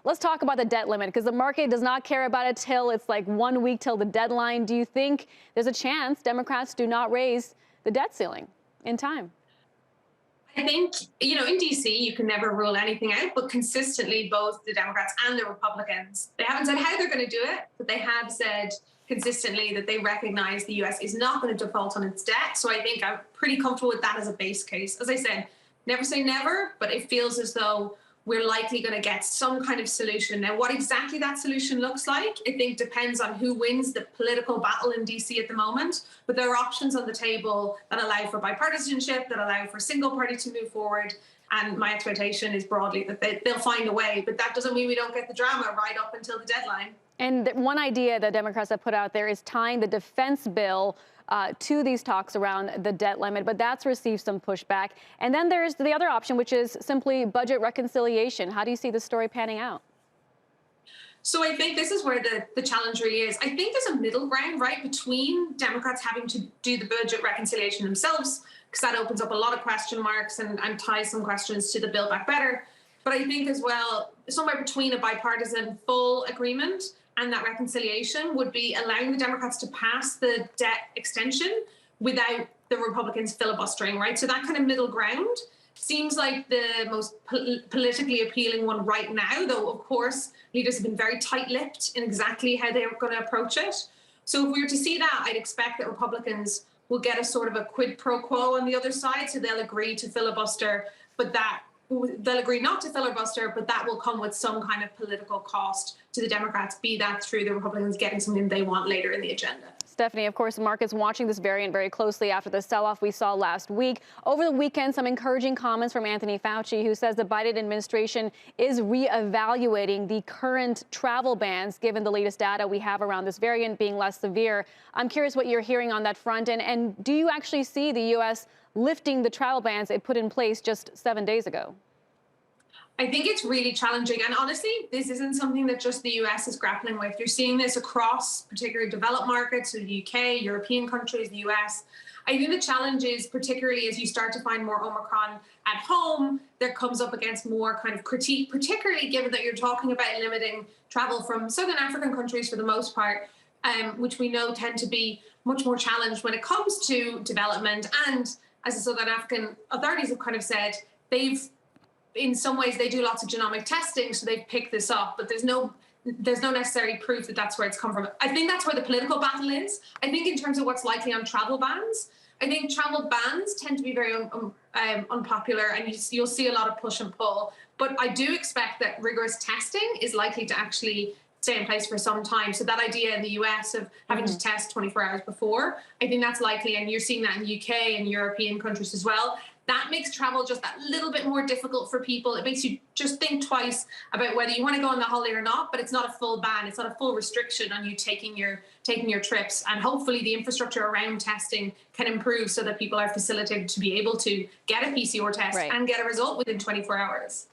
let's talk about the debt limit, because the market does not care about it till it's like 1 week till the deadline. Do you think there's a chance Democrats do not raise the debt ceiling in time? I think, in DC, you can never rule anything out, but consistently, both the Democrats and the Republicans, they haven't said how they're going to do it, but they have said consistently that they recognize the US is not going to default on its debt. So I think I'm pretty comfortable with that as a base case. As I said, never say never, but it feels as though we're likely going to get some kind of solution. Now, what exactly that solution looks like, I think depends on who wins the political battle in DC at the moment. But there are options on the table that allow for bipartisanship, that allow for single party to move forward. And my expectation is broadly that they'll find a way. But that doesn't mean we don't get the drama right up until the deadline. And one idea that Democrats have put out there is tying the defense bill to these talks around the debt limit, but that's received some pushback. And then there's the other option, which is simply budget reconciliation. How do you see the story panning out? So I think this is where the challenge really is. I think there's a middle ground, right, between Democrats having to do the budget reconciliation themselves, because that opens up a lot of question marks and ties some questions to the Build Back Better. But I think as well, somewhere between a bipartisan full agreement and that reconciliation would be allowing the Democrats to pass the debt extension without the Republicans filibustering, right? So that kind of middle ground seems like the most politically appealing one right now, though, of course, leaders have been very tight-lipped in exactly how they're going to approach it. So if we were to see that, I'd expect that Republicans will get a sort of a quid pro quo on the other side. So they'll agree to filibuster, but they'll agree not to filibuster, but that will come with some kind of political cost to the Democrats, be that through the Republicans getting something they want later in the agenda. Stephanie, of course, markets watching this variant very closely after the sell-off we saw last week. Over the weekend, some encouraging comments from Anthony Fauci, who says the Biden administration is reevaluating the current travel bans, given the latest data we have around this variant being less severe. I'm curious what you're hearing on that front. And do you actually see the U.S. lifting the travel bans it put in place just 7 days ago? I think it's really challenging. And honestly, this isn't something that just the US is grappling with. You're seeing this across particularly developed markets, so the UK, European countries, the US. I think the challenge is, particularly as you start to find more Omicron at home, there comes up against more kind of critique, particularly given that you're talking about limiting travel from Southern African countries for the most part, which we know tend to be much more challenged when it comes to development. And as the Southern African authorities have kind of said, in some ways, they do lots of genomic testing, so they've picked this up, but there's no necessary proof that that's where it's come from. I think that's where the political battle is. I think in terms of what's likely on travel bans, I think travel bans tend to be very unpopular, and you'll see a lot of push and pull. But I do expect that rigorous testing is likely to actually stay in place for some time. So that idea in the US of having to test 24 hours before, I think that's likely, and you're seeing that in the UK and European countries as well. That makes travel just that little bit more difficult for people. It makes you just think twice about whether you want to go on the holiday or not, but it's not a full ban. It's not a full restriction on you taking your trips. And hopefully the infrastructure around testing can improve so that people are facilitated to be able to get a PCR test and get a result within 24 hours.